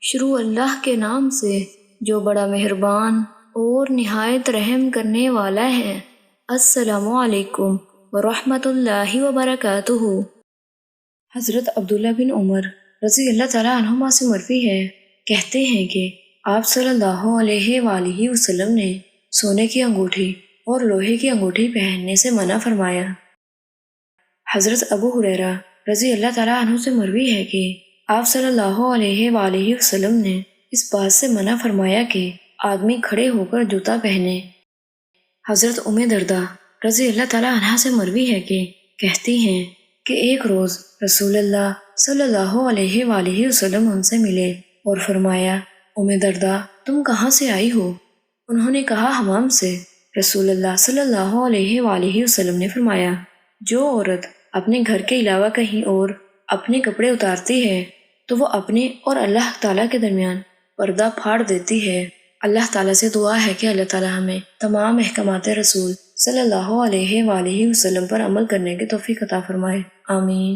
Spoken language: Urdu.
شروع اللہ کے نام سے جو بڑا مہربان اور نہایت رحم کرنے والا ہے۔ السلام علیکم ورحمۃ اللہ وبرکاتہ۔ حضرت عبداللہ بن عمر رضی اللہ تعالیٰ عنہما سے مروی ہے، کہتے ہیں کہ آپ صلی اللہ علیہ وآلہ وسلم نے سونے کی انگوٹھی اور لوہے کی انگوٹھی پہننے سے منع فرمایا۔ حضرت ابو ہریرہ رضی اللہ تعالیٰ عنہ سے مروی ہے کہ آپ صلی اللہ علیہ وآلہ وسلم نے اس بات سے منع فرمایا کہ آدمی کھڑے ہو کر جوتا پہنے۔ حضرت ام درداء رضی اللہ تعالیٰ عنہ سے مروی ہے کہ کہتی ہیں کہ ایک روز رسول اللہ صلی اللہ علیہ وآلہ وسلم ان سے ملے اور فرمایا، ام درداء تم کہاں سے آئی ہو؟ انہوں نے کہا حمام سے۔ رسول اللہ صلی اللہ علیہ وآلہ وسلم نے فرمایا، جو عورت اپنے گھر کے علاوہ کہیں اور اپنے کپڑے اتارتی ہے تو وہ اپنے اور اللہ تعالیٰ کے درمیان پردہ پھاڑ دیتی ہے۔ اللہ تعالیٰ سے دعا ہے کہ اللہ تعالیٰ ہمیں تمام احکامات رسول صلی اللہ علیہ وآلہ وسلم پر عمل کرنے کی توفیق عطا فرمائے، آمین۔